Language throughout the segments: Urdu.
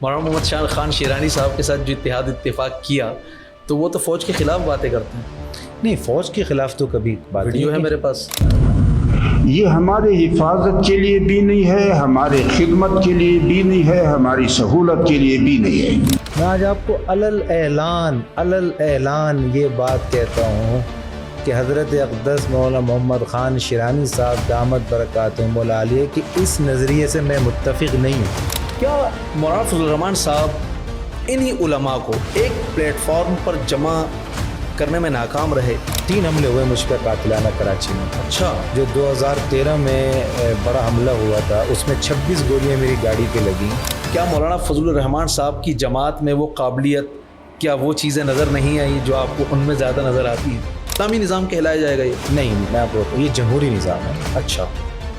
مولانا محمد شاہ خان شیرانی صاحب کے ساتھ جو اتفاق کیا تو وہ تو فوج کے خلاف باتیں کرتے ہیں. نہیں، فوج کے خلاف تو کبھی بات ویڈیو ہے میرے پاس. یہ ہمارے حفاظت کے لیے بھی نہیں ہے، ہمارے خدمت کے لیے بھی نہیں ہے، ہماری سہولت کے لیے بھی نہیں ہے. میں آج آپ کو علل اعلان یہ بات کہتا ہوں کہ حضرت اقدس مولانا محمد خان شیرانی صاحب دامت برکاتہم العالیہ کی اس نظریے سے میں متفق نہیں ہوں. کیا مولانا فضل الرحمان صاحب انہی علماء کو ایک پلیٹ فارم پر جمع کرنے میں ناکام رہے؟ 3 حملے ہوئے مجھ پہ قاتلانہ کراچی میں. اچھا. جو 2013 میں بڑا حملہ ہوا تھا اس میں 26 گولیاں میری گاڑی پہ لگیں. کیا مولانا فضل الرحمان صاحب کی جماعت میں وہ قابلیت، کیا وہ چیزیں نظر نہیں آئی جو آپ کو ان میں زیادہ نظر آتی ہیں؟ اسلامی نظام کہلایا جائے گا یہ؟ نہیں، میں آپ کو یہ جمہوری نظام ہے. اچھا.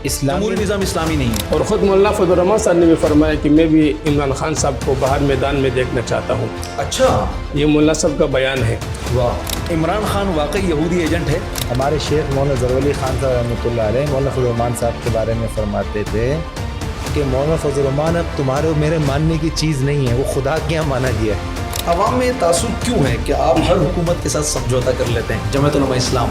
اسلامی جمہوری نظام اسلامی نہیں ہے. اور خود مولانا فضل الرحمان صاحب نے بھی فرمایا کہ میں بھی عمران خان صاحب کو باہر میدان میں دیکھنا چاہتا ہوں. اچھا. یہ مولانا صاحب کا بیان ہے. واہ. عمران خان واقعی یہودی ایجنٹ ہے؟ ہمارے شیخ مولانا ضرور خان صاحب رحمۃ اللہ علیہ مولانا فضل الرحمان صاحب کے بارے میں فرماتے تھے کہ مولانا فضل الرحمان اب تمہارے اور میرے ماننے کی چیز نہیں ہے، وہ خدا کے یہاں مانا گیا ہے. عوام میں تعصب کیوں ہے کہ آپ ہر حکومت کے ساتھ سمجھوتا کر لیتے ہیں؟ جمعیت علماء اسلام.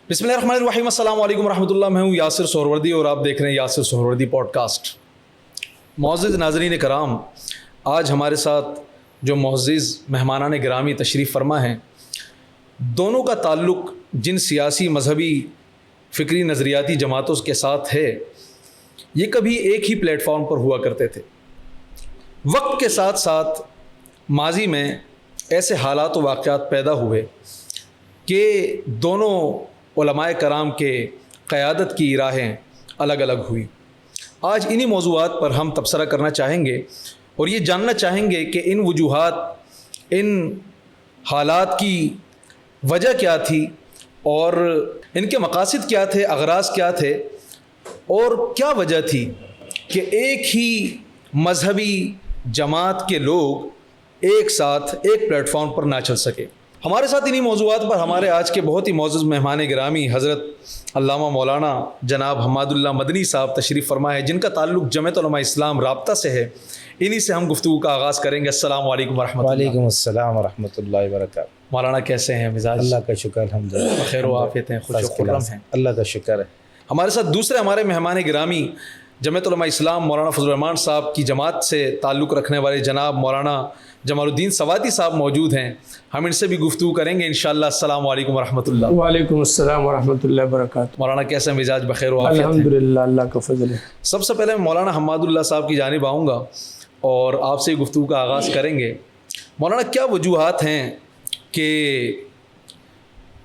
بسم اللہ الرحمن الرحیم. السلام علیکم ورحمۃ اللہ. میں ہوں یاسر سہروردی اور آپ دیکھ رہے ہیں یاسر سہروردی پوڈ کاسٹ. معزز ناظرین کرام، آج ہمارے ساتھ جو معزز مہمانان گرامی تشریف فرما ہیں، دونوں کا تعلق جن سیاسی، مذہبی، فکری، نظریاتی جماعتوں کے ساتھ ہے، یہ کبھی ایک ہی پلیٹ فارم پر ہوا کرتے تھے. وقت کے ساتھ ساتھ ماضی میں ایسے حالات و واقعات پیدا ہوئے کہ دونوں علماء کرام کے قیادت کی راہیں الگ الگ ہوئی. آج انہی موضوعات پر ہم تبصرہ کرنا چاہیں گے اور یہ جاننا چاہیں گے کہ ان وجوہات، ان حالات کی وجہ کیا تھی اور ان کے مقاصد کیا تھے، اغراض کیا تھے، اور کیا وجہ تھی کہ ایک ہی مذہبی جماعت کے لوگ ایک ساتھ ایک پلیٹ فارم پر نہ چل سکے. ہمارے ساتھ انہی موضوعات پر ہمارے آج کے بہت ہی معزز مہمان گرامی حضرت علامہ مولانا جناب حماد اللہ مدنی صاحب تشریف فرما ہے، جن کا تعلق جمعیت علماء اسلام رابطہ سے ہے. انہی سے ہم گفتگو کا آغاز کریں گے. السلام علیکم ورحمۃ اللہ. وعلیکم السلام ورحمۃ اللہ وبرکاتہ. مولانا کیسے ہیں؟ مزاج؟ اللہ کا شکر، الحمدللہ بخیر و عافیت ہیں، خوش و خرم ہیں. اللہ کا شکر ہے. ہمارے ساتھ دوسرے ہمارے مہمان گرامی جمعیت علماء اسلام مولانا فضل الرحمان صاحب کی جماعت سے تعلق رکھنے والے جناب مولانا جمال الدین سوادی صاحب موجود ہیں. ہم ان سے بھی گفتگو کریں گے انشاءاللہ. السلام علیکم ورحمۃ اللہ. وعلیکم السلام ورحمۃ اللہ وبرکاتہ. مولانا کیسے مزاج؟ بخیر و عافیت ہیں؟ الحمدللہ، اللہ کا فضل ہے. سب سے پہلے میں مولانا حماد اللہ صاحب کی جانب آؤں گا اور آپ سے گفتگو کا آغاز کریں گے. مولانا، کیا وجوہات ہیں کہ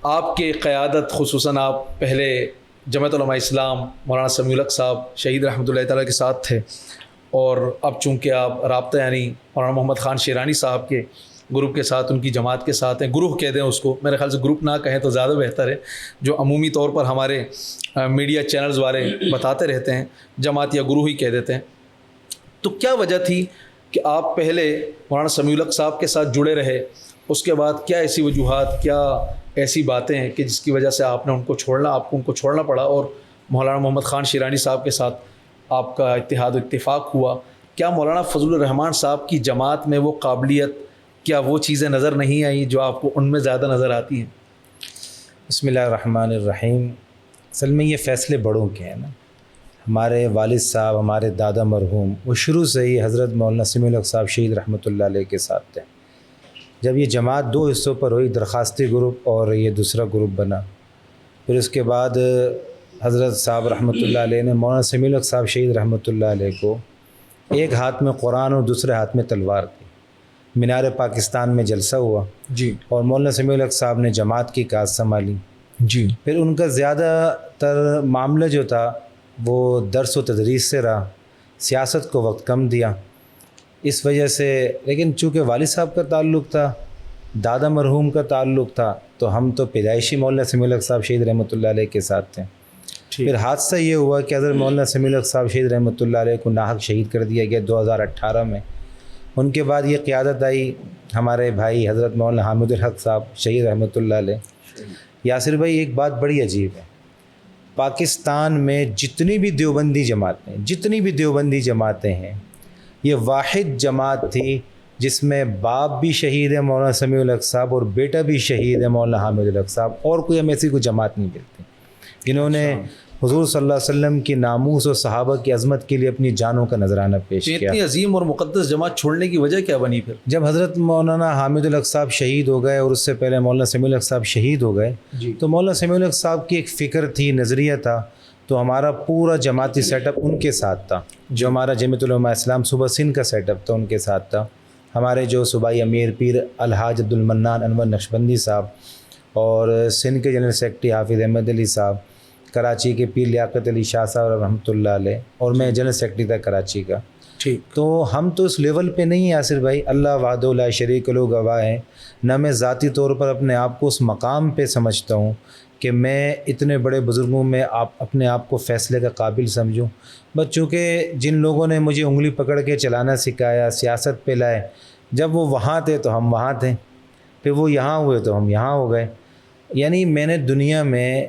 آپ کے قیادت، خصوصاً آپ پہلے جمعیت علماء اسلام مولانا سمیع الحق صاحب شہید رحمۃ اللہ تعالیٰ کے ساتھ تھے اور اب چونکہ آپ رابطہ یعنی مولانا محمد خان شیرانی صاحب کے گروپ کے ساتھ، ان کی جماعت کے ساتھ ہیں، گروہ کہہ دیں اس کو، میرے خیال سے گروپ نہ کہیں تو زیادہ بہتر ہے، جو عمومی طور پر ہمارے میڈیا چینلز والے بتاتے رہتے ہیں، جماعت یا گروہ ہی کہہ دیتے ہیں. تو کیا وجہ تھی کہ آپ پہلے مولانا سمیع الحق صاحب کے ساتھ جڑے رہے، اس کے بعد کیا ایسی وجوہات، کیا ایسی باتیں ہیں کہ جس کی وجہ سے آپ نے ان کو چھوڑنا پڑا اور مولانا محمد خان شیرانی صاحب کے ساتھ آپ کا اتحاد و اتفاق ہوا؟ کیا مولانا فضل الرحمان صاحب کی جماعت میں وہ قابلیت، کیا وہ چیزیں نظر نہیں آئیں جو آپ کو ان میں زیادہ نظر آتی ہیں؟ بسم اللہ الرحمن الرحیم. اصل میں یہ فیصلے بڑوں کے ہیں نا. ہمارے والد صاحب، ہمارے دادا مرحوم، وہ شروع سے ہی حضرت مولانا سمیع الحق صاحب شہید رحمۃ اللہ علیہ کے ساتھ تھے. جب یہ جماعت 2 حصوں پر ہوئی، درخواستی گروپ اور یہ دوسرا گروپ بنا، پھر اس کے بعد حضرت صاحب رحمۃ اللہ علیہ نے مولانا سمیع الحق صاحب شہید رحمۃ اللہ علیہ کو ایک ہاتھ میں قرآن اور دوسرے ہاتھ میں تلوار دی. مینار پاکستان میں جلسہ ہوا جی، اور مولانا سمیع الحق صاحب نے جماعت کی کاز سنبھالی. جی. پھر ان کا زیادہ تر معاملہ جو تھا وہ درس و تدریس سے رہا، سیاست کو وقت کم دیا اس وجہ سے. لیکن چونکہ والد صاحب کا تعلق تھا، دادا مرحوم کا تعلق تھا، تو ہم تو پیدائشی مولانا سمیع الحق صاحب شہید رحمۃ اللہ علیہ کے ساتھ تھے. پھر حادثہ یہ ہوا کہ حضرت مولانا سمیع الحق صاحب شہید رحمۃ اللہ علیہ کو ناحق شہید کر دیا گیا 2018 میں. ان کے بعد یہ قیادت آئی ہمارے بھائی حضرت مولانا حامد الحق صاحب شہید رحمۃ اللہ علیہ. یاسر بھائی ایک بات بڑی عجیب ہے، پاکستان میں جتنی بھی دیوبندی جماعتیں ہیں یہ واحد جماعت تھی جس میں باپ بھی شہید ہے مولانا سمیع الحق صاحب اور بیٹا بھی شہید ہے مولانا حامد الحق صاحب، اور کوئی ہم ایسی کوئی جماعت نہیں ملتی جنہوں نے حضور صلی اللہ علیہ وسلم کی ناموس اور صحابہ کی عظمت کے لیے اپنی جانوں کا نذرانہ پیش کیا. اتنی عظیم اور مقدس جماعت چھوڑنے کی وجہ کیا بنی پھر؟ جب حضرت مولانا حامد الحق صاحب شہید ہو گئے اور اس سے پہلے مولانا سمیع الحق صاحب شہید ہو گئے تو مولانا سمیع الحق صاحب کی ایک فکر تھی، نظریہ تھا، تو ہمارا پورا جماعتی سیٹ اپ ان کے ساتھ تھا. جو ہمارا جمعیت علماء اسلام صوبہ سندھ کا سیٹ اپ تھا ان کے ساتھ تھا. ہمارے جو صوبائی امیر پیر الحاج عبد المنان انور نقشبندی صاحب اور سندھ کے جنرل سیکرٹری حافظ احمد علی صاحب، کراچی کے پیر لیاقت علی شاہ صاحب رحمۃ اللہ علیہ، اور میں جنرل سیکرٹری تھا کراچی کا. ٹھیک. تو ہم تو اس لیول پہ نہیں ہیں یاسر بھائی، اللہ وحدہ لا شریک لہ گواہ ہیں. نہ میں ذاتی طور پر اپنے آپ کو اس مقام پہ سمجھتا ہوں کہ میں اتنے بڑے بزرگوں میں اپنے آپ کو فیصلے کا قابل سمجھوں، بس چونکہ جن لوگوں نے مجھے انگلی پکڑ کے چلانا سکھایا، سیاست پہ لائے، جب وہ وہاں تھے تو ہم وہاں تھے، پھر وہ یہاں ہوئے تو ہم یہاں ہو گئے. یعنی میں نے دنیا میں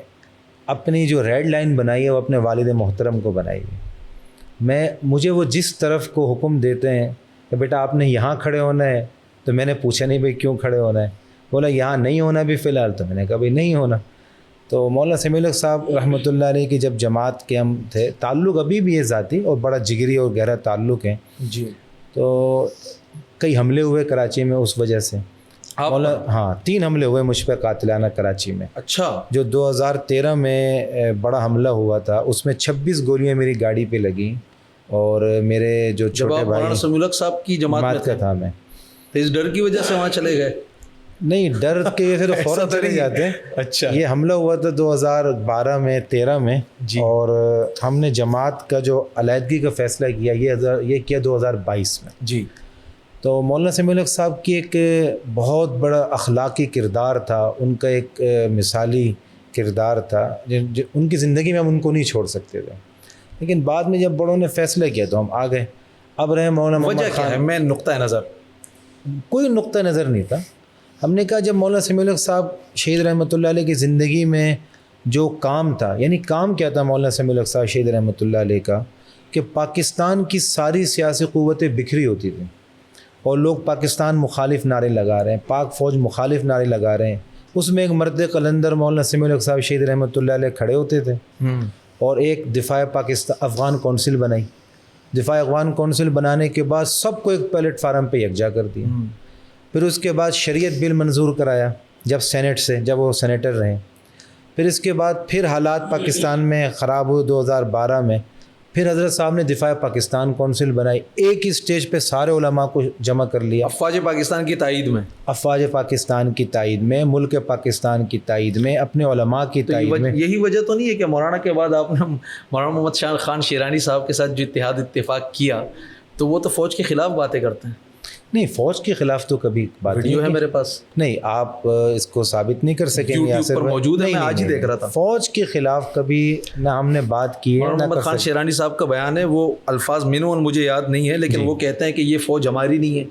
اپنی جو ریڈ لائن بنائی ہے وہ اپنے والد محترم کو بنائی ہے. مجھے وہ جس طرف کو حکم دیتے ہیں کہ بیٹا آپ نے یہاں کھڑے ہونا ہے، تو میں نے پوچھا نہیں بھائی کیوں کھڑے ہونا ہے، بولا یہاں نہیں ہونا بھی فی الحال، تو میں نے کہا بھائی نہیں ہونا. تو مولانا سمیع الحق صاحب رحمۃ اللہ علیہ کی جب جماعت کے ہم تھے، تعلق ابھی بھی ہے ذاتی اور بڑا جگری اور گہرا تعلق ہے. تو کئی حملے ہوئے کراچی میں اس وجہ سے. ہاں 3 حملے ہوئے مجھ پہ قاتلانہ کراچی میں. اچھا. جو 2013 میں بڑا حملہ ہوا تھا اس میں 26 گولیاں میری گاڑی پہ لگیں، اور میرے جو چھوٹے بھائی مولانا سمیع الحق صاحب کی جماعت کا تھا میں، تو اس ڈر کی وجہ سے وہاں چلے گئے؟ نہیں، ڈر کے سے تو فوراً چلے جاتے ہیں. اچھا. یہ حملہ ہوا تھا 2012 میں 13 میں، اور ہم نے جماعت کا جو علیحدگی کا فیصلہ کیا یہ کیا 2022 میں. جی. تو مولانا سمیع الحق صاحب کی ایک بہت بڑا اخلاقی کردار تھا، ان کا ایک مثالی کردار تھا، ان کی زندگی میں ہم ان کو نہیں چھوڑ سکتے تھے. لیکن بعد میں جب بڑوں نے فیصلہ کیا تو ہم آ گئے. اب رہے مولانا محمد خان. میں نقطہ نظر کوئی نقطہ نظر نہیں تھا. ہم نے کہا جب مولانا سمیع الحق صاحب شہید رحمۃ اللہ علیہ کی زندگی میں جو کام تھا، یعنی کام کیا تھا مولانا سمیع الحق صاحب شہید رحمۃ اللہ علیہ کا، کہ پاکستان کی ساری سیاسی قوتیں بکھری ہوتی تھیں اور لوگ پاکستان مخالف نعرے لگا رہے ہیں، پاک فوج مخالف نعرے لگا رہے ہیں. اس میں ایک مرد قلندر مولانا سمیع الحق صاحب شہید رحمۃ اللہ علیہ کھڑے ہوتے تھے، اور ایک دفاع پاکستان افغان کونسل بنائی. دفاع افغان کونسل بنانے کے بعد سب کو ایک پلیٹ فارم پہ یکجا کر دیا. پھر اس کے بعد شریعت بل منظور کرایا جب سینٹ سے، جب وہ سینیٹر رہے. پھر اس کے بعد پھر حالات پاکستان میں خراب ہوئے 2012 میں. پھر حضرت صاحب نے دفاع پاکستان کونسل بنائی، ایک ہی سٹیج پہ سارے علماء کو جمع کر لیا. افواج پاکستان کی تائید میں، افواج پاکستان کی تائید میں، ملک پاکستان کی تائید میں، اپنے علماء کی تائید میں. یہی وجہ تو نہیں ہے کہ مولانا کے بعد آپ نے مولانا محمد شاہ خان شیرانی صاحب کے ساتھ جو اتفاق کیا، تو وہ تو فوج کے خلاف باتیں کرتے ہیں. نہیں، فوج کے خلاف تو کبھی بات نہیں ویڈیو ہے میرے پاس. نہیں، آپ اس کو ثابت نہیں کر سکیں گے. یوٹیوب پر موجود ہے، میں آج ہی دیکھ رہا تھا. فوج کے خلاف کبھی نہ ہم نے بات کی ہے. محمد خان شیرانی صاحب کا بیان ہے، وہ الفاظ منون مجھے یاد نہیں ہے، لیکن وہ کہتے ہیں کہ یہ فوج ہماری نہیں ہے،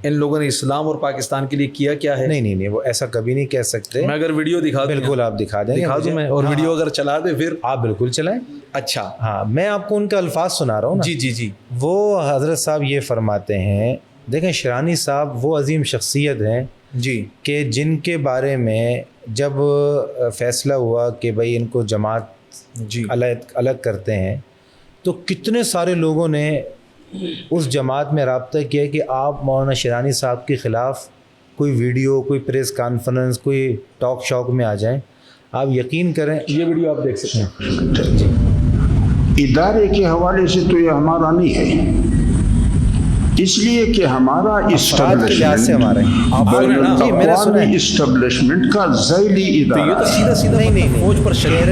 ان لوگوں نے اسلام اور پاکستان کے لیے کیا کیا ہے. نہیں، وہ ایسا کبھی نہیں کہہ سکتے. میں اگر ویڈیو دکھا دوں، بالکل آپ دکھا دیں، دکھا دوں میں، اور ویڈیو اگر چلا دیں پھر آپ بالکل چلائیں. اچھا. ہاں، میں آپ کو ان کا الفاظ سنا رہا ہوں نا. جی. وہ حضرت صاحب یہ فرماتے ہیں، دیکھیں شیرانی صاحب وہ عظیم شخصیت ہیں جی کہ جن کے بارے میں جب فیصلہ ہوا کہ بھائی ان کو جماعت الگ کرتے ہیں، تو کتنے سارے لوگوں نے اس جماعت میں رابطہ کیا کہ آپ مولانا شیرانی صاحب کے خلاف کوئی ویڈیو، کوئی پریس کانفرنس، کوئی ٹاک شاک میں آ جائیں. آپ یقین کریں، یہ ویڈیو آپ دیکھ سکتے ہیں. ادارے کے حوالے سے تو یہ ہمارا نہیں ہے، اس لیے کہ ہمارا اسٹیبلشمنٹ کا ذیلی ادارہ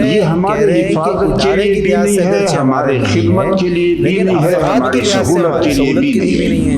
یہ ہماری حفاظت کے لیے بھی نہیں ہے، ہمارے خدمت کے لیے بھی نہیں ہے، ہماری سہولت کے لیے بھی نہیں ہے.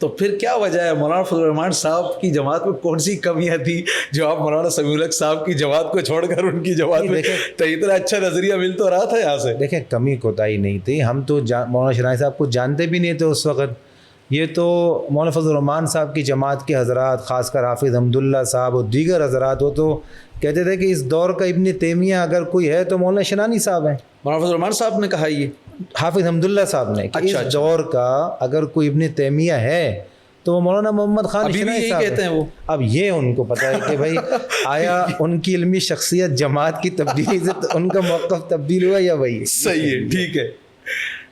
تو پھر کیا وجہ ہے مولانا فضل الرحمان صاحب کی جماعت میں کون سی کمیاں تھیں جو آپ مولانا سمیع الحق صاحب کی جماعت کو چھوڑ کر ان کی جماعت میں تو اتنا اچھا نظریہ مل تو رہا تھا یہاں سے؟ دیکھیں کمی کوتاہی نہیں تھی, ہم تو مولانا شرائع صاحب کو جانتے بھی نہیں تھے اس وقت. یہ تو مولانا فضل الرحمان صاحب کی جماعت کے حضرات, خاص کر حافظ حمداللہ صاحب اور دیگر حضرات, وہ تو کہتے تھے کہ اس دور کا ابن تیمیہ اگر کوئی ہے تو مولانا شنانی صاحب ہیں. مولانا فضل الرحمان صاحب نے کہا یہ حافظ حمداللہ صاحب نے کہ اس دور کا اگر کوئی ابن تیمیہ ہے تو وہ مولانا محمد خان شنانی صاحب کہتے ہیں وہ. اب یہ ان کو پتہ ہے کہ بھائی آیا ان کی علمی شخصیت جماعت کی تبدیلی سے ان کا موقف تبدیل ہوا یا وہی؟ صحیح ہے, ٹھیک ہے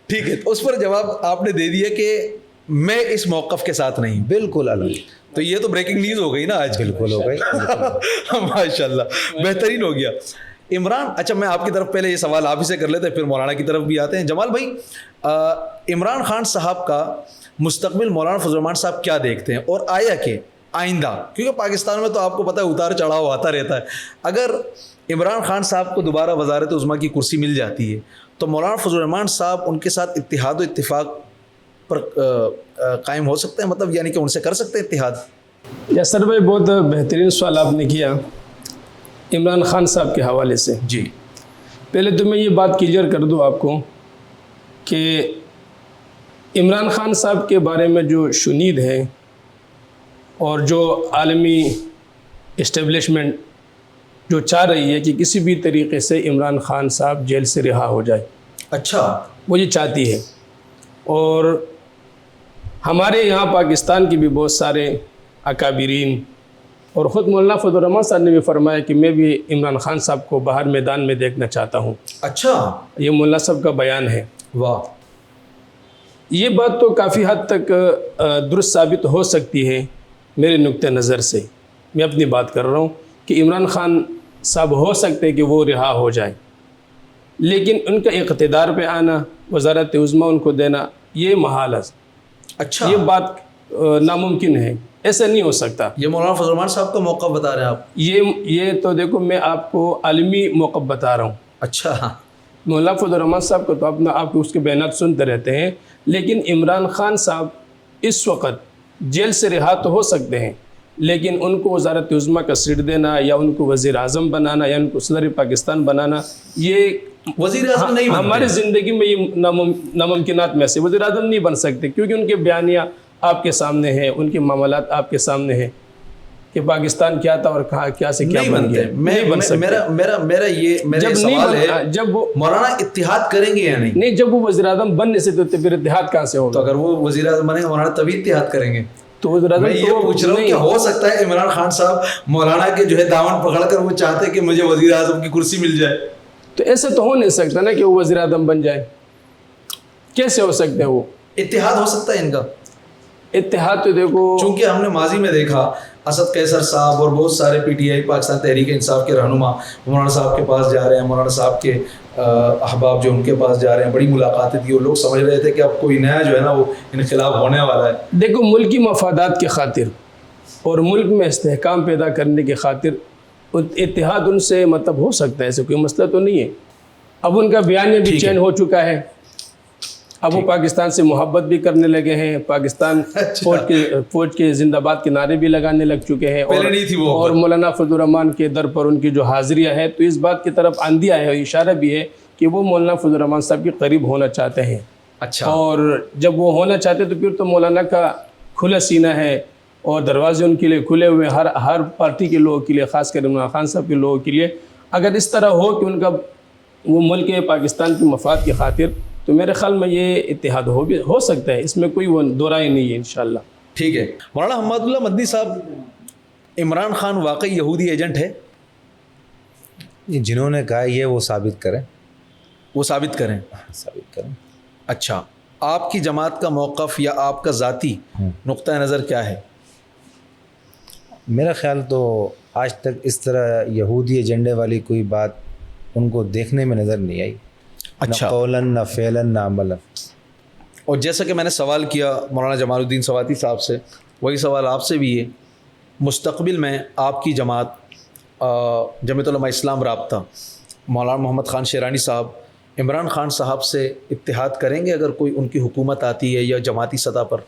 ٹھیک ہے. اس پر جواب آپ نے دے دیا کہ میں اس موقف کے ساتھ نہیں. بالکل الگ. تو یہ تو بریکنگ نیوز ہو گئی نا آج. بالکل ہو گئی. ماشاء اللہ بہترین ہو گیا. عمران, اچھا میں آپ کی طرف پہلے یہ سوال آپ ہی سے کر لیتے ہیں پھر مولانا کی طرف بھی آتے ہیں. جمال بھائی, عمران خان صاحب کا مستقبل مولانا فضل الرحمان صاحب کیا دیکھتے ہیں اور آیا کہ آئندہ, کیونکہ پاکستان میں تو آپ کو پتہ ہے اتار چڑھاؤ آتا رہتا ہے, اگر عمران خان صاحب کو دوبارہ وزارت عظمیٰ کی کرسی مل جاتی ہے تو مولانا فضل الرحمان صاحب ان کے ساتھ اتحاد و اتفاق پر قائم ہو سکتے ہیں, مطلب یعنی کہ ان سے کر سکتے ہیں اتحاد؟ یاسر بھائی بہت بہترین سوال آپ نے کیا عمران خان صاحب کے حوالے سے. جی پہلے تو میں یہ بات کلیئر کر دوں آپ کو کہ عمران خان صاحب کے بارے میں جو شنید ہے اور جو عالمی اسٹیبلشمنٹ جو چاہ رہی ہے کہ کسی بھی طریقے سے عمران خان صاحب جیل سے رہا ہو جائے, اچھا وہ یہ چاہتی ہے. اور ہمارے یہاں پاکستان کے بھی بہت سارے اکابرین اور خود مولانا فضل الرحمان صاحب نے بھی فرمایا کہ میں بھی عمران خان صاحب کو باہر میدان میں دیکھنا چاہتا ہوں. اچھا, یہ مولانا صاحب کا بیان ہے. واہ. یہ بات تو کافی حد تک درست ثابت ہو سکتی ہے میرے نقطہ نظر سے. میں اپنی بات کر رہا ہوں کہ عمران خان صاحب ہو سکتے کہ وہ رہا ہو جائے, لیکن ان کا اقتدار پہ آنا, وزارت عظمیٰ ان کو دینا, یہ محال ہے. اچھا, یہ بات ناممکن ہے, ایسا نہیں ہو سکتا. یہ مولانا فضل الرحمان صاحب کا موقف بتا رہے ہیں آپ؟ یہ تو دیکھو میں آپ کو عالمی موقف بتا رہا ہوں. اچھا, مولانا فضل الرحمان صاحب کو تو اپنا آپ اس کے بیانات سنتے رہتے ہیں, لیکن عمران خان صاحب اس وقت جیل سے رہا تو ہو سکتے ہیں, لیکن ان کو وزارت عظمیٰ کا سیٹ دینا یا ان کو وزیر اعظم بنانا یا ان کو صدر پاکستان بنانا, یہ وزیر اعظم نہیں ہماری زندگی میں یہ ناممکنات میں سے وزیر اعظم نہیں بن سکتے, کیونکہ ان کے بیانیہ آپ کے سامنے ہیں, ان کے معاملات آپ کے سامنے ہیں کہ پاکستان کیا تھا اور کہاں کیا سے کیا بن گیا. نہیں بن سکتے. میرا سوال ہے جب وہ مولانا اتحاد کریں گے یا نہیں؟ نہیں, جب وہ وزیر اعظم بننے سے تو پھر اتحاد کہاں سے ہوگا؟ تو اگر وہ وزیر اعظم بنے مولانا تبھی اتحاد کریں گے. تو وزیر اعظم میں یہ پوچھ رہا ہوں کہ ہو سکتا ہے عمران خان صاحب مولانا کے جو ہے دامن پکڑ کر وہ چاہتے کہ مجھے وزیر اعظم کی کرسی مل جائے؟ تو ایسا تو ہو نہیں سکتا نا کہ وہ وزیر اعظم بن جائے. کیسے ہو سکتے ہیں؟ وہ اتحاد ہو سکتا ہے ان کا. اتحاد تو دیکھو, چونکہ ہم نے ماضی میں دیکھا اسد قیصر صاحب اور بہت سارے P T I Pakistan Tehreek Insaf کے رہنما مولانا صاحب کے پاس جا رہے ہیں, مولانا صاحب کے احباب جو ان کے پاس جا رہے ہیں, بڑی ملاقاتیں تھی اور لوگ سمجھ رہے تھے کہ اب کوئی نیا جو ہے نا وہ انقلاب ہونے والا ہے. دیکھو ملکی مفادات کی خاطر اور ملک میں استحکام پیدا کرنے کی خاطر اتحاد ان سے مطلب ہو سکتا ہے, ایسے کوئی مسئلہ تو نہیں ہے. اب ان کا بیانیہ بھی چینج ہو چکا ہے, اب وہ پاکستان سے محبت بھی کرنے لگے ہیں, پاکستان فوج کے زندہ باد کے نعرے بھی لگانے لگ چکے ہیں, اور مولانا فضل الرحمان کے در پر ان کی جو حاضریہ ہے تو اس بات کی طرف آندیا ہے اور اشارہ بھی ہے کہ وہ مولانا فضل الرحمان صاحب کے قریب ہونا چاہتے ہیں. اچھا, اور جب وہ ہونا چاہتے تو پھر تو مولانا کا کھلا سینہ ہے اور دروازے ان کے لیے کھلے ہوئے ہر پارٹی کے لوگوں کے لیے, خاص کر عمران خان صاحب کے لوگوں کے لیے. اگر اس طرح ہو کہ ان کا وہ ملک پاکستان کی مفاد کی خاطر, تو میرے خیال میں یہ اتحاد ہو سکتا ہے, اس میں کوئی وہ دو رائے نہیں ہے انشاءاللہ. ٹھیک ہے. مولانا حماد اللہ مدنی صاحب, عمران خان واقعی یہودی ایجنٹ ہے؟ جنہوں نے کہا یہ وہ ثابت کریں. وہ ثابت کریں. ثابت کریں. اچھا, آپ کی جماعت کا موقف یا آپ کا ذاتی نقطہ نظر کیا ہے؟ میرا خیال تو آج تک اس طرح یہودی ایجنڈے والی کوئی بات ان کو دیکھنے میں نظر نہیں آئی. اچھا, نہ قولاً نہ فعلاً نہ عملاً. اور جیسا کہ میں نے سوال کیا مولانا جمال الدین سواتی صاحب سے, وہی سوال آپ سے بھی ہے. مستقبل میں آپ کی جماعت جمعیت علماء اسلام رابطہ, مولانا محمد خان شیرانی صاحب عمران خان صاحب سے اتحاد کریں گے اگر کوئی ان کی حکومت آتی ہے یا جماعتی سطح پر؟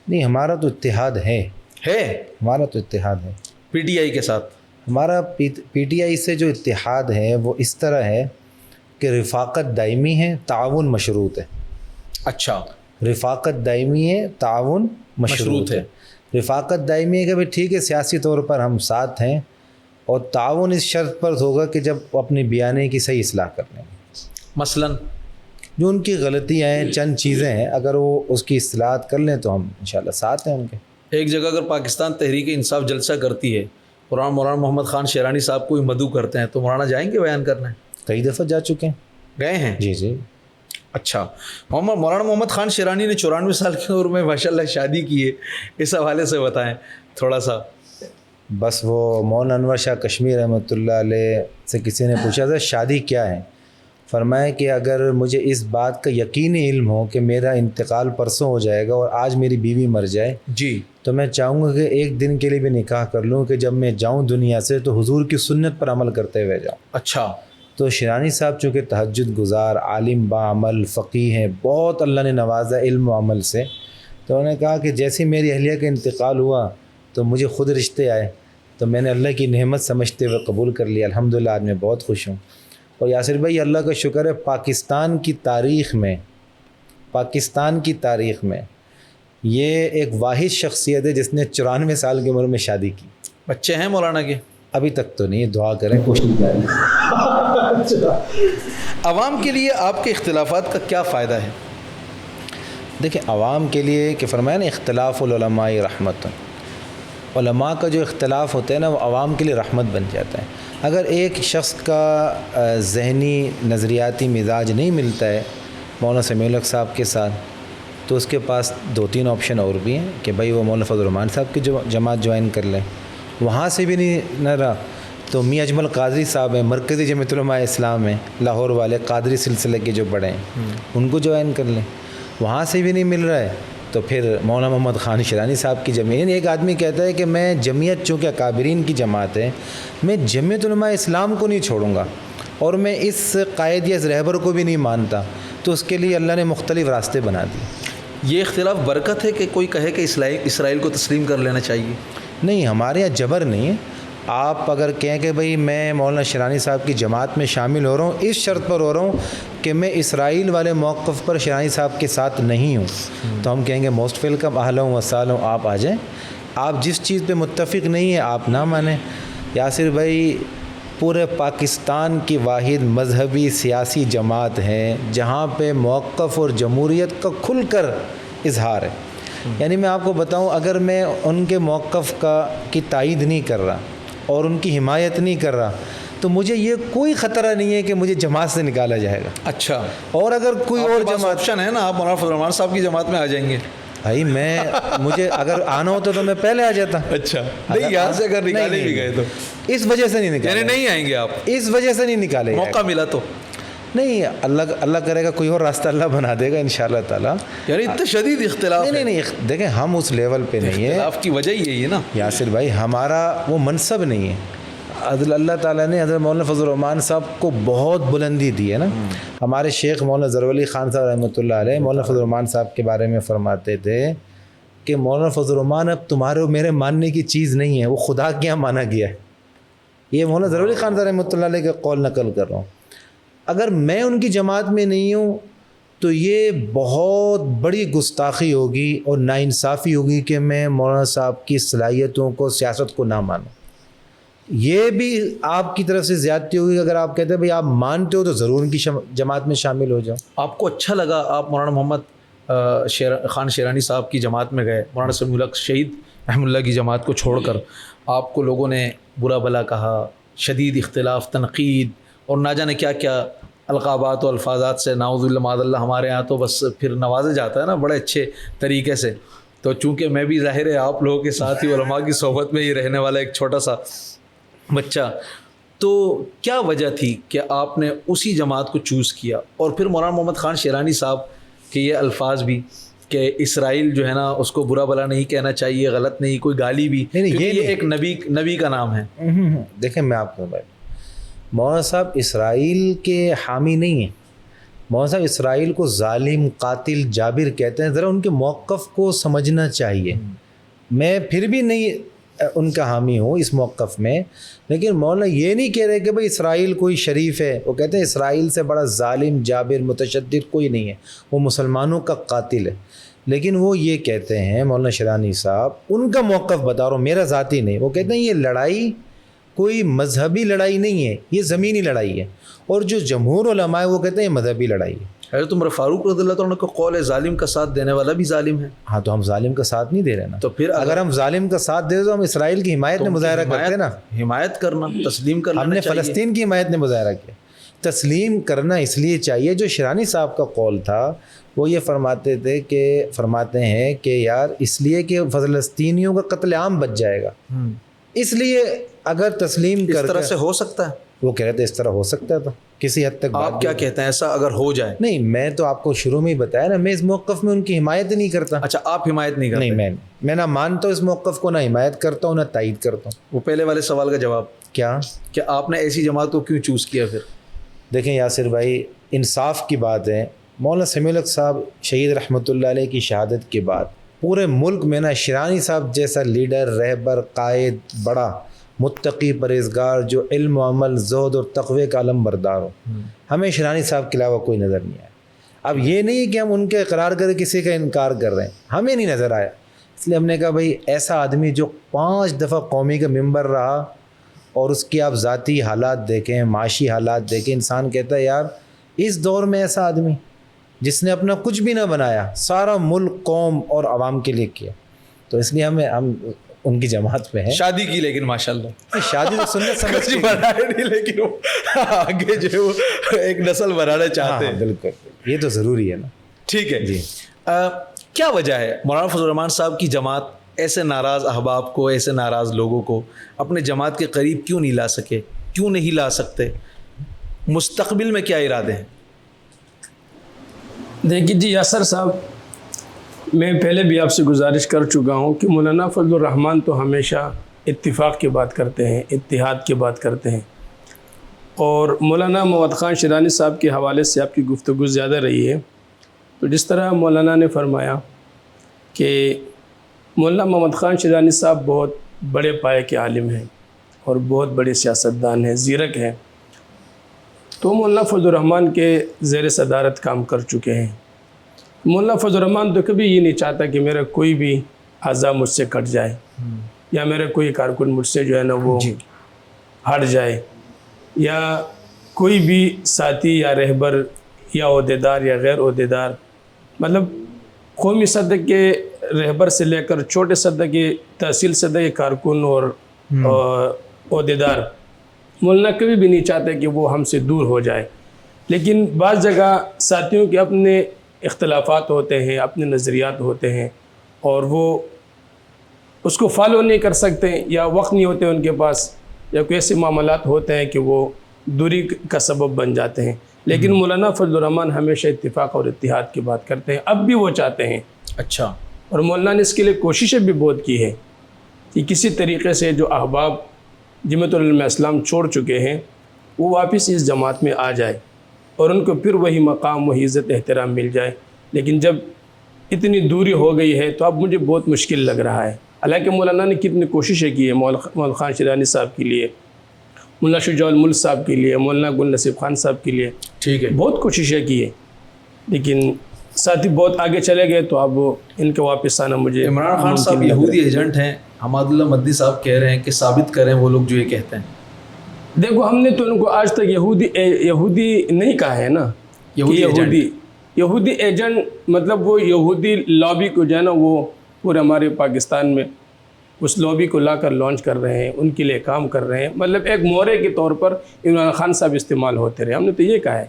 نہیں ہمارا تو اتحاد ہے، ہمارا تو اتحاد ہے پی ٹی آئی کے ساتھ. ہمارا پی ٹی آئی سے جو اتحاد ہے وہ اس طرح ہے کہ رفاقت دائمی ہے، تعاون مشروط ہے. اچھا رفاقت دائمی ہے، تعاون مشروط ہے. رفاقت دائمی ہے کہ بھائی ٹھیک ہے سیاسی طور پر ہم ساتھ ہیں، اور تعاون اس شرط پر ہوگا کہ جب وہ اپنی بیانے کی صحیح اصلاح کر لیں. مثلاً جو ان کی غلطیاں ہیں، چند چیزیں ہیں، اگر وہ اس کی اصلاحات کر لیں تو ہم انشاءاللہ ساتھ ہیں ان کے. ایک جگہ اگر پاکستان تحریک انصاف جلسہ کرتی ہے اور مولانا محمد خان شیرانی صاحب کوئی مدعو کرتے ہیں تو مولانا جائیں گے بیان کرنے؟ کئی دفعہ جا چکے ہیں. گئے ہیں؟ جی جی. اچھا. مولانا محمد خان شیرانی نے 94 سال کی عمر میں ماشاءاللہ شادی کی ہے، اس حوالے سے بتائیں تھوڑا سا. بس وہ مولانا انور شاہ کشمیر رحمۃ اللہ علیہ سے کسی نے پوچھا تھا شادی کیا ہے، فرمایا کہ اگر مجھے اس بات کا یقینی علم ہو کہ میرا انتقال پرسوں ہو جائے گا اور آج میری بیوی مر جائے جی تو میں چاہوں گا کہ ایک دن کے لیے بھی نکاح کر لوں کہ جب میں جاؤں دنیا سے تو حضور کی سنت پر عمل کرتے ہوئے جاؤں. اچھا. تو شیرانی صاحب چونکہ تہجد گزار، عالم با عمل، فقیہ ہیں، بہت اللہ نے نوازا علم و عمل سے، تو انہوں نے کہا کہ جیسی میری اہلیہ کا انتقال ہوا تو مجھے خود رشتے آئے تو میں نے اللہ کی نعمت سمجھتے ہوئے قبول کر لیا. الحمدللہ آج میں بہت خوش ہوں. اور یاسر بھائی اللہ کا شکر ہے پاکستان کی تاریخ میں یہ ایک واحد شخصیت ہے جس نے 94 سال کی عمر میں شادی کی. بچے ہیں مولانا کے؟ ابھی تک تو نہیں، دعا کریں، کوشش کریں. عوام کے لیے آپ کے اختلافات کا کیا فائدہ ہے؟ دیکھیں عوام کے لیے کہ فرمایا نا اختلاف العلماء رحمت، علماء کا جو اختلاف ہوتا ہے نا وہ عوام کے لیے رحمت بن جاتا ہے. اگر ایک شخص کا ذہنی نظریاتی مزاج نہیں ملتا ہے مولانا سمیع الحق صاحب کے ساتھ تو اس کے پاس 2-3 آپشن اور بھی ہیں کہ بھائی وہ مولانا فضل الرحمان صاحب کی جماعت جوائن کر لیں. وہاں سے بھی نہیں نہ رہا تو میاں اجمل قادری صاحب ہیں، مرکزی جمعیت علماء اسلام ہیں لاہور والے، قادری سلسلے کے جو بڑے ہیں ان کو جوائن کر لیں. وہاں سے بھی نہیں مل رہا ہے تو پھر مولانا محمد خان شیرانی صاحب کی جمعیت. ایک آدمی کہتا ہے کہ میں جمعیت چونکہ اکابرین کی جماعت ہے، میں جمعیت علماء اسلام کو نہیں چھوڑوں گا اور میں اس قائد یا اس رہبر کو بھی نہیں مانتا، تو اس کے لیے اللہ نے مختلف راستے بنا دیے. یہ اختلاف برکت ہے کہ کوئی کہے کہ اسرائیل کو تسلیم کر لینا چاہیے؟ نہیں، ہمارے یہاں جبر نہیں ہے. آپ اگر کہیں کہ بھئی میں مولانا شیرانی صاحب کی جماعت میں شامل ہو رہا ہوں، اس شرط پر ہو رہا ہوں کہ میں اسرائیل والے موقف پر شیرانی صاحب کے ساتھ نہیں ہوں، تو ہم کہیں گے موسٹ ویلکم، اہلا و سہلا، آپ آ جائیں. آپ جس چیز پہ متفق نہیں ہیں آپ نہ مانیں. یاسر بھائی پورے پاکستان کی واحد مذہبی سیاسی جماعت ہے جہاں پہ موقف اور جمہوریت کا کھل کر اظہار ہے. یعنی میں آپ کو بتاؤں اگر میں ان کے موقف کی تائید نہیں کر رہا اور ان کی حمایت نہیں کر رہا تو مجھے یہ کوئی خطرہ نہیں ہے کہ مجھے جماعت سے نکالا جائے گا. اچھا. اور اگر کوئی اور جماعت آپشن ہے نا، آپ مولانا فضل الرحمان صاحب کی جماعت میں آ جائیں گے. بھائی مجھے اگر آنا ہوتا تو میں پہلے آ جاتا. اچھا. نہیں یہاں سے اگر نکالے بھی گئے تو اس وجہ سے نہیں نکالے، یعنی نہیں آئیں گے آپ؟ اس وجہ سے نہیں نکالے، موقع ملا تو نہیں. اللہ کرے گا کوئی اور راستہ اللہ بنا دے گا انشاءاللہ تعالیٰ. یعنی اتنا شدید اختلاف نہیں دیکھیں ہم اس لیول پہ نہیں ہے. اختلاف کی وجہ یہی ہے نا یاسر بھائی، ہمارا وہ منصب نہیں ہے. اللہ تعالیٰ نے حضرت مولانا فضل الرحمان صاحب کو بہت بلندی دی ہے نا. ہمارے شیخ مولانا ظفر علی خان صاحب رحمۃ اللہ علیہ مولانا فضل الرحمان صاحب کے بارے میں فرماتے تھے کہ مولانا فضل الرحمان اب تمہارے اور میرے ماننے کی چیز نہیں ہے، وہ خدا کے یہاں مانا گیا ہے. یہ مولانا ظفر علی خان صاحب رحمۃ اللہ علیہ کا قول نقل کر رہا ہوں. اگر میں ان کی جماعت میں نہیں ہوں تو یہ بہت بڑی گستاخی ہوگی اور ناانصافی ہوگی کہ میں مولانا صاحب کی صلاحیتوں کو، سیاست کو نہ مانوں. یہ بھی آپ کی طرف سے زیادتی ہوگی اگر آپ کہتے ہیں بھئی آپ مانتے ہو تو ضرور ان کی جماعت میں شامل ہو جاؤ. آپ کو اچھا لگا آپ مولانا محمد خان شیرانی صاحب کی جماعت میں گئے، مولانا سمیع الحق شہید رحمہ اللہ کی جماعت کو چھوڑ کر آپ کو لوگوں نے برا بھلا کہا، شدید اختلاف، تنقید اور نہ جانے کیا کیا القابات و الفاظات سے نعوذ باللہ معاذ اللہ ہمارے ہاں تو بس پھر نوازا جاتا ہے نا بڑے اچھے طریقے سے. تو چونکہ میں بھی ظاہر ہے آپ لوگوں کے ساتھ ہی علماء کی صحبت میں ہی رہنے والا ایک چھوٹا سا بچہ، تو کیا وجہ تھی کہ آپ نے اسی جماعت کو چوز کیا؟ اور پھر مولانا محمد خان شیرانی صاحب کے یہ الفاظ بھی کہ اسرائیل جو ہے نا اس کو برا بھلا نہیں کہنا چاہیے، غلط نہیں، کوئی گالی بھی، یہ ایک نبی کا نام ہے. دیکھیں میں آپ کو مولانا صاحب اسرائیل کے حامی نہیں ہیں، مولانا صاحب اسرائیل کو ظالم قاتل جابر کہتے ہیں، ذرا ان کے موقف کو سمجھنا چاہیے. میں پھر بھی نہیں ان کا حامی ہوں اس موقف میں، لیکن مولانا یہ نہیں کہہ رہے کہ بھائی اسرائیل کوئی شریف ہے. وہ کہتے ہیں اسرائیل سے بڑا ظالم جابر متشدد کوئی نہیں ہے، وہ مسلمانوں کا قاتل ہے. لیکن وہ یہ کہتے ہیں مولانا شرانی صاحب، ان کا موقف بتا رہا ہوں، میرا ذاتی نہیں. وہ کہتے ہیں یہ لڑائی کوئی مذہبی لڑائی نہیں ہے، یہ زمینی لڑائی ہے. اور جو جمہور علماء ہے وہ کہتے ہیں یہ مذہبی لڑائی ہے. حضرت عمر فاروق رضی اللہ تعالیٰ کا قول ہے ظالم کا ساتھ دینے والا بھی ظالم ہے. ہاں تو ہم ظالم کا ساتھ نہیں دے رہے نا. تو پھر اگر ہم ظالم کا ساتھ دے تو ہم اسرائیل کی حمایت میں مظاہرہ کرتے نا. حمایت کرنا، تسلیم کرنا. ہم نے فلسطین کی حمایت میں مظاہرہ کیا. تسلیم کرنا اس لیے چاہیے. جو شرانی صاحب کا قول تھا وہ یہ فرماتے ہیں کہ یار اس لیے کہ فلسطینیوں کا قتل عام بچ جائے گا، اس لیے اگر تسلیم اس کر طرح سے ہو سکتا ہے. وہ کہہ رہے تھے اس طرح ہو سکتا تھا کسی حد تک. آپ کیا کہتے ہیں ایسا اگر ہو جائے؟ نہیں، میں تو آپ کو شروع میں ہی بتایا نا، میں اس موقف میں ان کی حمایت نہیں کرتا. اچھا، آپ حمایت نہیں کرتے؟ نہیں، میں نہ مانتا ہوں اس موقف کو، نہ حمایت کرتا ہوں، نہ تائید کرتا ہوں. وہ پہلے والے سوال کا جواب کیا کہ آپ نے ایسی جماعت کو کیوں چوز کیا؟ پھر دیکھیں یاسر بھائی، انصاف کی بات ہے. مولانا سمیع الحق صاحب شہید رحمۃ اللہ علیہ کی شہادت کے بعد پورے ملک میں نا شرانی صاحب جیسا لیڈر، رہبر، قائد، بڑا متقی، پرہیزگار، جو علم و عمل، زہد اور تقوی کا علم بردار ہو، ہمیں شرانی صاحب کے علاوہ کوئی نظر نہیں آیا. اب یہ نہیں کہ ہم ان کے اقرار کریں کسی کا انکار کر رہے ہیں، ہمیں نہیں نظر آیا. اس لیے ہم نے کہا بھائی ایسا آدمی جو 5 دفعہ قومی کا ممبر رہا، اور اس کی آپ ذاتی حالات دیکھیں، معاشی حالات دیکھیں، انسان کہتا ہے یار اس دور میں ایسا آدمی جس نے اپنا کچھ بھی نہ بنایا، سارا ملک، قوم اور عوام کے لیے کیا. تو اس لیے ہم ان کی جماعت میں ہیں. شادی کی لیکن ماشاءاللہ شادی تو سنت سمجھ کے بنائے نہیں، لیکن وہ آگے جو وہ ایک نسل بنانا چاہتے ہیں. بالکل، یہ تو ضروری ہے نا. ٹھیک ہے جی. کیا وجہ ہے مولانا فضل الرحمان صاحب کی جماعت ایسے ناراض احباب کو، ایسے ناراض لوگوں کو اپنے جماعت کے قریب کیوں نہیں لا سکے؟ کیوں نہیں لا سکتے؟ مستقبل میں کیا ارادے ہیں؟ دیکھیے جی یاسر صاحب، میں پہلے بھی آپ سے گزارش کر چکا ہوں کہ مولانا فضل الرحمان تو ہمیشہ اتفاق کی بات کرتے ہیں، اتحاد کی بات کرتے ہیں. اور مولانا محمد خان شیرانی صاحب کے حوالے سے آپ کی گفتگو زیادہ رہی ہے. تو جس طرح مولانا نے فرمایا کہ مولانا محمد خان شیرانی صاحب بہت بڑے پائے کے عالم ہیں اور بہت بڑے سیاستدان ہیں، زیرک ہیں. تو مولانا فضل الرحمان کے زیر صدارت کام کر چکے ہیں. مولانا فضل الرحمان تو کبھی یہ نہیں چاہتا کہ میرا کوئی بھی اعضاء مجھ سے کٹ جائے، یا میرا کوئی کارکن مجھ سے جو ہے نا وہ ہٹ جائے، یا کوئی بھی ساتھی یا رہبر یا عہدیدار یا غیر عہدیدار، مطلب قومی سطح کے رہبر سے لے کر چھوٹے سطح کے تحصیل سطح کے کارکن اور عہدیدار، مولانا کبھی بھی نہیں چاہتے کہ وہ ہم سے دور ہو جائے. لیکن بعض جگہ ساتھیوں کے اپنے اختلافات ہوتے ہیں، اپنے نظریات ہوتے ہیں، اور وہ اس کو فالو نہیں کر سکتے، یا وقت نہیں ہوتے ان کے پاس، یا کوئی ایسے معاملات ہوتے ہیں کہ وہ دوری کا سبب بن جاتے ہیں. لیکن مولانا فضل الرحمان ہمیشہ اتفاق اور اتحاد کی بات کرتے ہیں، اب بھی وہ چاہتے ہیں. اچھا. اور مولانا نے اس کے لیے کوششیں بھی بہت کی ہے کہ کسی طریقے سے جو احباب جمعیت العلماء اسلام چھوڑ چکے ہیں وہ واپس اس جماعت میں آ جائے اور ان کو پھر وہی مقام، وہی عزت، احترام مل جائے. لیکن جب اتنی دوری ہو گئی ہے تو اب مجھے بہت مشکل لگ رہا ہے. حالانکہ مولانا نے کتنی کوششیں کی ہے، مولانا خان شیرانی صاحب کے لیے، مولانا شجاع الملک صاحب کے لیے، مولانا گل نصیب خان صاحب کے لیے، ٹھیک ہے، بہت کوششیں کی ہے. لیکن ساتھی بہت آگے چلے گئے تو اب ان کے واپس آنا مجھے عمران خان صاحب یہودی ایجنٹ ہیں. حماد اللہ مدی صاحب کہہ رہے ہیں کہ ثابت کریں وہ لوگ جو یہ کہتے ہیں. دیکھو ہم نے تو ان کو آج تک یہودی نہیں کہا ہے نا. یہودی ایجنٹ مطلب وہ یہودی لابی کو جو ہے نا وہ پورے ہمارے پاکستان میں اس لابی کو لا کر لانچ کر رہے ہیں، ان کے لیے کام کر رہے ہیں. مطلب ایک مورے کے طور پر عمران خان صاحب استعمال ہوتے رہے. ہم نے تو یہ کہا ہے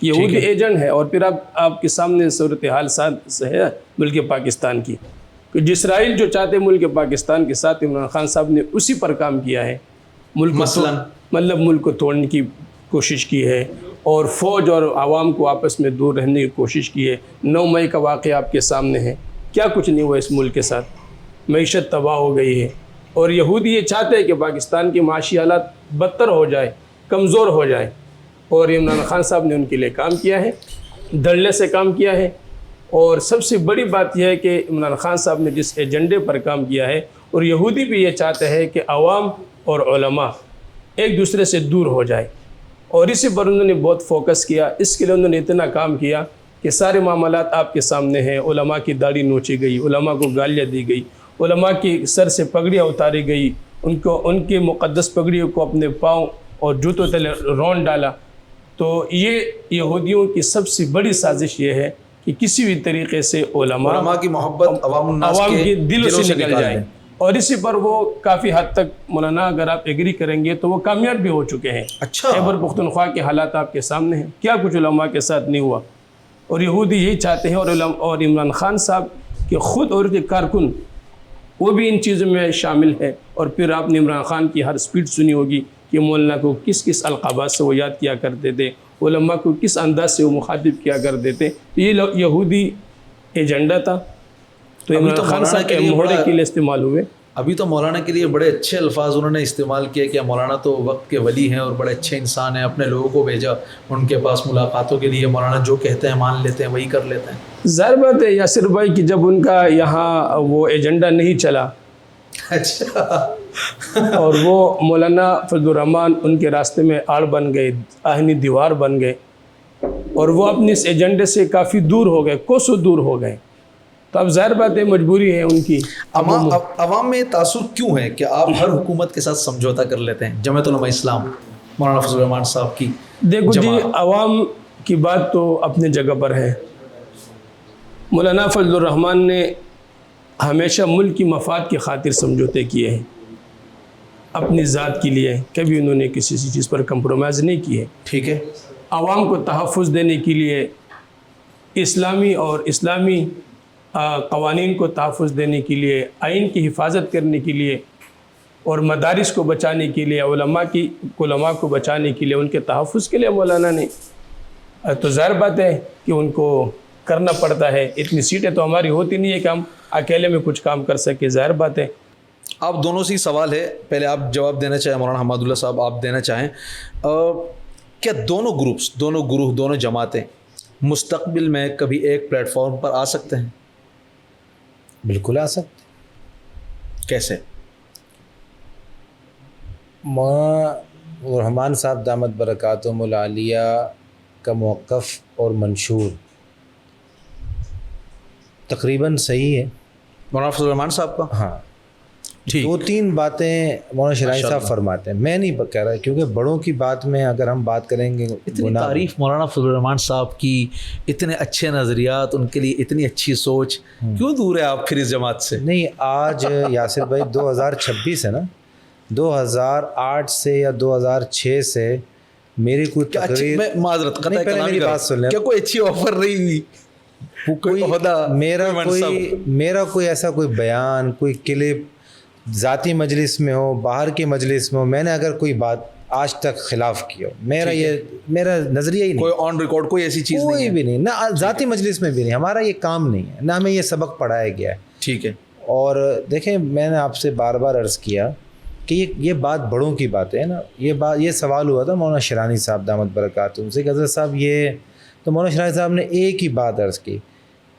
یہودی ایجنٹ ہے. اور پھر آپ کے سامنے صورتحال ساتھ ہے ملک پاکستان کی، کہ اسرائیل جو چاہتے ملک پاکستان کے ساتھ عمران خان صاحب نے اسی پر کام کیا ہے. مطلب ملک کو توڑنے کی کوشش کی ہے، اور فوج اور عوام کو آپس میں دور رہنے کی کوشش کی ہے. 9 مئی کا واقعہ آپ کے سامنے ہے، کیا کچھ نہیں ہوا اس ملک کے ساتھ. معیشت تباہ ہو گئی ہے، اور یہودی یہ چاہتے ہیں کہ پاکستان کے معاشی حالات بدتر ہو جائے، کمزور ہو جائے، اور عمران خان صاحب نے ان کے لیے کام کیا ہے. دھڑلے سے کام کیا ہے، اور سب سے بڑی بات یہ ہے کہ عمران خان صاحب نے جس ایجنڈے پر کام کیا ہے، اور یہودی بھی یہ چاہتے ہیں کہ عوام اور علماء ایک دوسرے سے دور ہو جائے، اور اسی پر انہوں نے بہت فوکس کیا. اس کے لیے انہوں نے اتنا کام کیا کہ سارے معاملات آپ کے سامنے ہیں. علماء کی داڑھی نوچی گئی، علماء کو گالیاں دی گئی، علماء کی سر سے پگڑیاں اتاری گئی، ان کے مقدس پگڑیوں کو اپنے پاؤں اور جوتوں تلے رون ڈالا. تو یہ یہودیوں کی سب سے بڑی سازش یہ ہے کہ کسی بھی طریقے سے علماء کی محبت عوام کے دلوں سے نکل جائے. اور اسی پر وہ کافی حد تک مولانا اگر آپ ایگری کریں گے تو وہ کامیاب بھی ہو چکے ہیں. اچھا، خیبر پختونخوا کے حالات آپ کے سامنے ہیں، کیا کچھ علماء کے ساتھ نہیں ہوا. اور یہودی یہی چاہتے ہیں، اور عمران خان صاحب کے خود اور کے کارکن وہ بھی ان چیزوں میں شامل ہے. اور پھر آپ نے عمران خان کی ہر سپیچ سنی ہوگی کہ مولانا کو کس کس القابات سے وہ یاد کیا کرتے تھے، علماء کو کس انداز سے وہ مخاطب کیا کرتے تھے. تو یہ یہودی ایجنڈا تھا. تو عمران خان صاحب کے مہرے کے لیے استعمال ہوئے. ابھی تو مولانا کے لیے بڑے اچھے الفاظ انہوں نے استعمال کیے کہ مولانا تو وقت کے ولی ہیں اور بڑے اچھے انسان ہیں. اپنے لوگوں کو بھیجا ان کے پاس ملاقاتوں کے لیے، مولانا جو کہتے ہیں مان لیتے ہیں، وہی کر لیتے ہیں. ظاہر بات ہے یاسر بھائی کہ جب ان کا یہاں وہ ایجنڈا نہیں چلا اچھا، اور وہ مولانا فضل الرحمان ان کے راستے میں آڑ بن گئے، آہنی دیوار بن گئے، اور وہ اپنے اس ایجنڈے سے کافی دور ہو گئے، کوسوں دور ہو گئے. تو اب ظاہر بات ہے مجبوری ہے ان کی. عوام میں تاثر کیوں ہے کہ آپ ہر حکومت کے ساتھ سمجھوتا کر لیتے ہیں؟ جمعیت علماء اسلام مولانا فضل الرحمان صاحب کی دیکھو جی، عوام کی بات تو اپنے جگہ پر ہے. مولانا فضل الرحمان نے ہمیشہ ملک کی مفاد کی خاطر سمجھوتے کیے ہیں، اپنی ذات کے لیے کبھی انہوں نے کسی چیز پر کمپرومائز نہیں کیے. ٹھیک ہے. عوام کو تحفظ دینے کے لیے، اسلامی قوانین کو تحفظ دینے کے لیے، آئین کی حفاظت کرنے کے لیے، اور مدارس کو بچانے کے لیے، علماء کو بچانے کے لیے، ان کے تحفظ کے لیے مولانا نے. تو ظاہر بات ہے کہ ان کو کرنا پڑتا ہے. اتنی سیٹیں تو ہماری ہوتی نہیں ہے کہ ہم اکیلے میں کچھ کام کر سکیں. ظاہر بات ہے. آپ دونوں سے سوال ہے، پہلے آپ جواب دینا چاہیں مولانا حماد اللہ صاحب، آپ دینا چاہیں. کیا دونوں گروپس، دونوں گروہ، دونوں جماعتیں مستقبل میں کبھی ایک پلیٹ فارم پر آ سکتے ہیں؟ بالکل آ سکتے. کیسے؟ مولانا رحمان صاحب دامت برکاتہم العالیہ کا موقف اور منشور تقریباً صحیح ہے. مولانا فضل الرحمان صاحب کا؟ ہاں. دو تین باتیں مولانا شرائع صاحب فرماتے ہیں، میں نہیں کہہ رہا، کیونکہ بڑوں کی بات میں اگر ہم بات کریں گے. اتنی تعریف مولانا فضل الرحمان صاحب کی، اتنے اچھے نظریات، ان کے لیے اتنی اچھی سوچ، کیوں دور ہے آپ پھر اس جماعت سے؟ نہیں، آج یاسر بھائی 2026 ہے نا، 2008 سے یا 2006 سے میری کوئی تقریر، میں معذرت نہیں پہلے میری بات سن لیں، کیا کوئی اچھی آفر نہیں ہوئی؟ میرا کوئی ایسا کوئی بیان، کوئی کلپ ذاتی مجلس میں ہو، باہر کی مجلس میں ہو، میں نے اگر کوئی بات آج تک خلاف کی ہو، میرا نظریہ ہی نہیں، کوئی آن ریکارڈ کوئی ایسی چیز نہیں، کوئی بھی نہیں، نہ ذاتی مجلس میں بھی نہیں. ہمارا یہ کام نہیں ہے، نہ ہمیں یہ سبق پڑھایا گیا ہے. ٹھیک ہے. اور دیکھیں، میں نے آپ سے بار بار عرض کیا کہ یہ بات بڑوں کی بات ہے نا. یہ سوال ہوا تھا مولانا شرانی صاحب دامت برکاتہم سے کہ حضرت صاحب یہ، تو مولانا شرانی صاحب نے ایک ہی بات عرض کی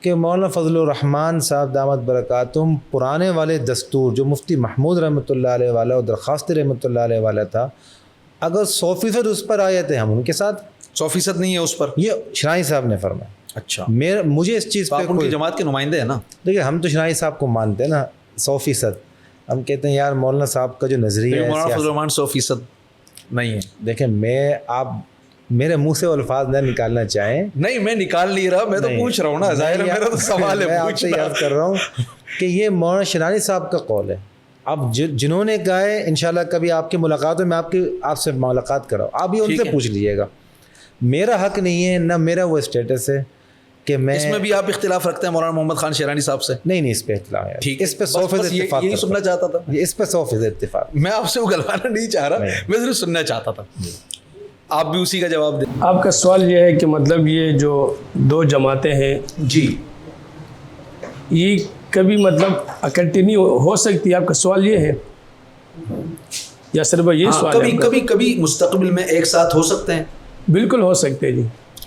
کہ مولانا فضل الرحمان صاحب دامت برکاتہم پرانے والے دستور جو مفتی محمود رحمۃ اللہ علیہ والا اور درخواست رحمۃ اللہ علیہ والا تھا، اگر 100% اس پر آئے تھے ہم ان کے ساتھ. 100% نہیں ہے اس پر، یہ شرانی صاحب نے فرمایا. اچھا، مجھے اس چیز پہ، ان کی جماعت کے نمائندے ہیں نا. دیکھیں، ہم تو شرانی صاحب کو مانتے ہیں نا 100%. ہم کہتے ہیں یار مولانا صاحب کا جو نظریہ ہے، مولانا فضل الرحمان 100% نہیں ہے. دیکھیں، آپ میرے منہ سے الفاظ نہ نکالنا چاہیں. نہیں، میں نکال نہیں رہا، میں تو پوچھ رہا ہوں نا، ظاہر ہے میرا تو سوال ہے، میں آپ سے یاد کر رہا ہوں کہ یہ مولانا شرانی صاحب کا قول ہے. اب جنہوں نے کہا ہے، انشاءاللہ کبھی آپ کی ملاقاتوں میں آپ سے ملاقات کراؤ، آپ یہ ان سے پوچھ لیجیے گا. میرا حق نہیں ہے، نہ میرا وہ اسٹیٹس ہے کہ میں، اس میں بھی آپ اختلاف رکھتے ہیں مولانا محمد خان شیرانی صاحب سے؟ نہیں، اس پہ اختلاف ہے. ٹھیک، اس پہ 100% اتفاق. یہی سننا چاہتا تھا، اس پہ 100% اتفاق. میں آپ سے اگلوانا نہیں چاہ رہا، میں صرف سننا چاہتا تھا. آپ بھی اسی کا جواب دیں. آپ کا سوال یہ ہے کہ مطلب یہ جو دو جماعتیں ہیں جی، یہ کبھی مطلب اکٹھی نہیں ہو سکتی؟ آپ کا سوال یہ ہے یا صرف یہ سوال ہے؟ کبھی مستقبل میں ایک ساتھ ہو سکتے ہیں؟ بالکل ہو سکتے جی.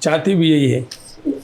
چاہتی بھی یہی ہے.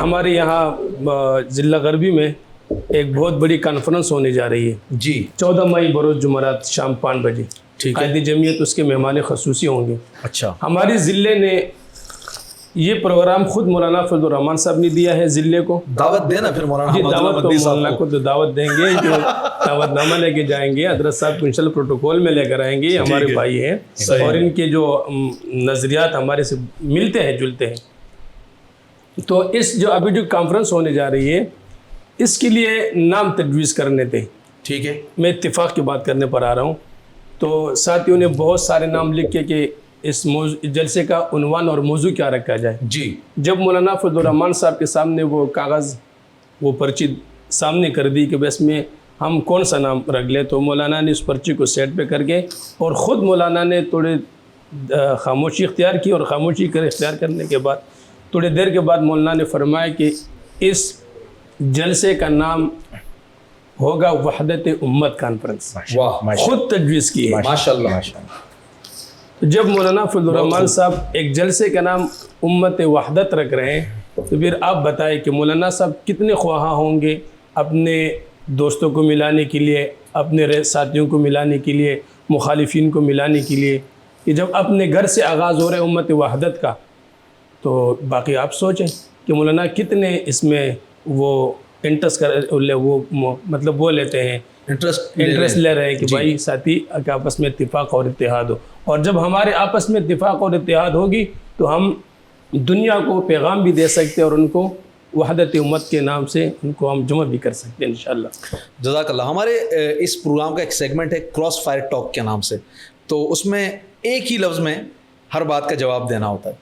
ہمارے یہاں ضلع غربی میں ایک بہت بڑی کانفرنس ہونے جا رہی ہے جی 14 مئی بروز جمعرات شام 5 بجے. ٹھیک ہے. قائد جمعیت اس کے مہمان خصوصی ہوں گے. اچھا ہماری ضلع نے یہ پروگرام خود مولانا فضل الرحمان صاحب نے دیا ہے ضلع کو. دعوت دینا پھر مولانا جی احمد اللہ دعوت تو مدنی مولانا صاحب کو تو دعوت دیں گے جو دعوت نامہ لے کے جائیں گے. حضرت صاحب کو انشاءاللہ پروٹوکول میں لے کر آئیں گے. ہمارے بھائی ہیں اور ان کے جو نظریات ہمارے سے ملتے ہیں جلتے ہیں. تو اس جو ابھی جو کانفرنس ہونے جا رہی ہے اس کے لیے نام تجویز کرنے تھے. ٹھیک ہے. میں اتفاق کی بات کرنے پر آ رہا ہوں. تو ساتھیوں نے بہت سارے نام لکھے کہ اس جلسے کا عنوان اور موضوع کیا رکھا جائے. جی جب مولانا فضل الرحمان صاحب کے سامنے وہ کاغذ وہ پرچی سامنے کر دی کہ بس میں ہم کون سا نام رکھ لیں, تو مولانا نے اس پرچی کو سیٹ پہ کر کے اور خود مولانا نے تھوڑے خاموشی اختیار کی, اور خاموشی اختیار کرنے کے بعد تھوڑی دیر کے بعد مولانا نے فرمایا کہ اس جلسے کا نام ہوگا وحدت امت کانفرنس. واہ خود تجویز کی ہے. ماشاءاللہ. جب مولانا فضل الرحمان صاحب ایک جلسے کا نام امت وحدت رکھ رہے ہیں تو پھر آپ بتائیں کہ مولانا صاحب کتنے خواہاں ہوں گے اپنے دوستوں کو ملانے کے لیے, اپنے ساتھیوں کو ملانے کے لیے, مخالفین کو ملانے کے لیے, کہ جب اپنے گھر سے آغاز ہو رہے امت وحدت کا تو باقی آپ سوچیں کہ مولانا کتنے اس میں وہ انٹرسٹ وہ مطلب وہ لیتے ہیں, انٹرسٹ لے رہے ہیں کہ بھائی ساتھی کہ آپس میں اتفاق اور اتحاد ہو. اور جب ہمارے آپس میں اتفاق اور اتحاد ہوگی تو ہم دنیا کو پیغام بھی دے سکتے اور ان کو وحدت امت کے نام سے ان کو ہم جمع بھی کر سکتے ہیں انشاءاللہ. جزاک اللہ. ہمارے اس پروگرام کا ایک سیگمنٹ ہے کراس فائر ٹاک کے نام سے, تو اس میں ایک ہی لفظ میں ہر بات کا جواب دینا ہوتا ہے.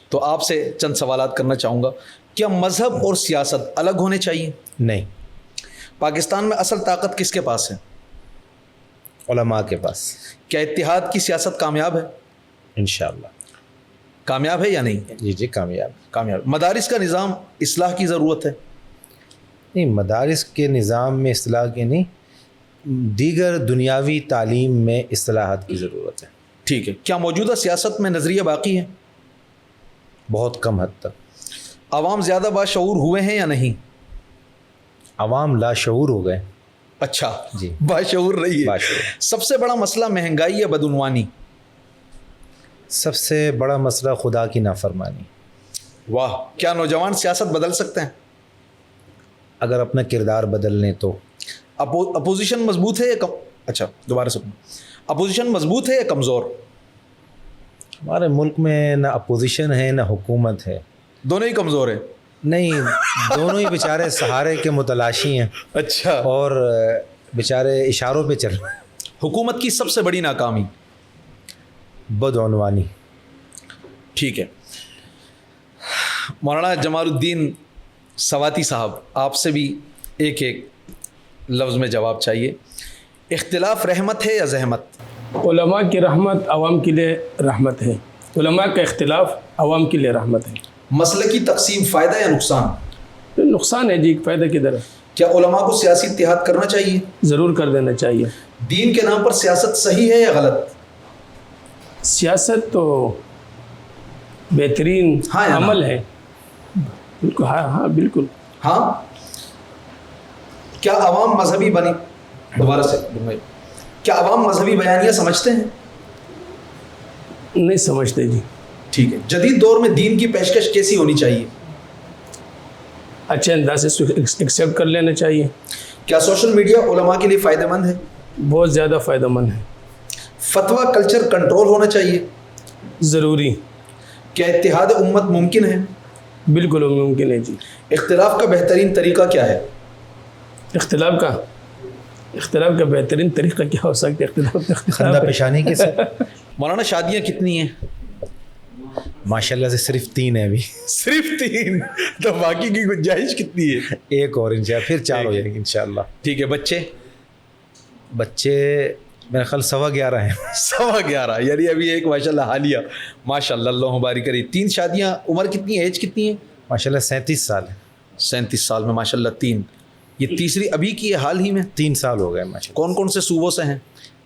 تو آپ سے چند سوالات کرنا چاہوں گا. کیا مذہب اور سیاست الگ ہونے چاہیے؟ نہیں. پاکستان میں اصل طاقت کس کے پاس ہے؟ علماء کے پاس. کیا اتحاد کی سیاست کامیاب ہے؟ انشاءاللہ. کامیاب ہے یا نہیں؟ جی کامیاب. کامیاب. مدارس کا نظام اصلاح کی ضرورت ہے؟ نہیں, مدارس کے نظام میں اصلاح کی نہیں, دیگر دنیاوی تعلیم میں اصلاحات کی ضرورت ہے. ٹھیک ہے. کیا موجودہ سیاست میں نظریہ باقی ہے؟ بہت کم حد تک. عوام زیادہ باشعور ہوئے ہیں یا نہیں؟ عوام لاشعور ہو گئے. اچھا جی باشعور رہی ہے. باشعور. سب سے بڑا مسئلہ مہنگائی یا بدعنوانی؟ سب سے بڑا مسئلہ خدا کی نافرمانی. واہ. کیا نوجوان سیاست بدل سکتے ہیں؟ اگر اپنا کردار بدل لیں تو. اپوزیشن مضبوط ہے یا اچھا دوبارہ سنیں. اپوزیشن مضبوط ہے یا کمزور؟ ہمارے ملک میں نہ اپوزیشن ہے نہ حکومت ہے. دونوں ہی کمزور ہیں. نہیں, دونوں ہی بیچارے سہارے کے متلاشی ہیں. اچھا. اور بیچارے اشاروں پہ چل رہے ہیں. حکومت کی سب سے بڑی ناکامی؟ بدعنوانی. ٹھیک ہے. مولانا جمال الدین سواتی صاحب, آپ سے بھی ایک ایک لفظ میں جواب چاہیے. اختلاف رحمت ہے یا زحمت؟ علماء کی رحمت عوام کے لیے رحمت ہے. علماء کا اختلاف عوام کے لیے رحمت ہے. مسلکی تقسیم فائدہ یا نقصان؟ نقصان ہے جی, فائدہ کدھر ہے. کیا علماء کو سیاسی اتحاد کرنا چاہیے؟ ضرور کر دینا چاہیے. دین کے نام پر سیاست صحیح ہے یا غلط؟ سیاست تو بہترین عمل ہے. بالکل. ہاں بالکل. ہاں. کیا عوام مذہبی دوبارہ سے کیا عوام مذہبی بیانیہ سمجھتے ہیں؟ نہیں سمجھتے جی. ٹھیک ہے. جدید دور میں دین کی پیشکش کیسی ہونی چاہیے؟ اچھے انداز سے ایکسیپٹ کر لینا چاہیے. کیا سوشل میڈیا علماء کے لیے فائدہ مند ہے؟ بہت زیادہ فائدہ مند ہے. فتویٰ کلچر کنٹرول ہونا چاہیے؟ ضروری. کیا اتحاد امت ممکن ہے؟ بالکل ممکن ہے جی. اختلاف کا بہترین طریقہ کیا ہے؟ اختلاف کا بہترین طریقہ کیا ہو سکتا ہے؟ خندہ پیشانی کے ساتھ. مولانا شادیاں کتنی ہیں؟ ماشاءاللہ سے صرف 3 ہیں ابھی. صرف 3؟ تو باقی کی گنجائش کتنی ہے؟ ایک اور انشاءاللہ, پھر 4 ہو جائیں گے انشاءاللہ. ٹھیک ہے. بچے میرے خیال 11.25 ہیں. 11.25 یعنی ابھی ایک ماشاءاللہ حالیہ. ماشاءاللہ اللہ مبارک کرے. 3 شادیاں. عمر کتنی ہے, ایج کتنی ہے؟ ماشاءاللہ 37 سال ہے. 37 سال میں ماشاءاللہ 3. یہ تیسری ابھی کی ہے, حال ہی میں 3 سال ہو گئے ماشاءاللہ. کون کون سے صوبوں سے ہیں؟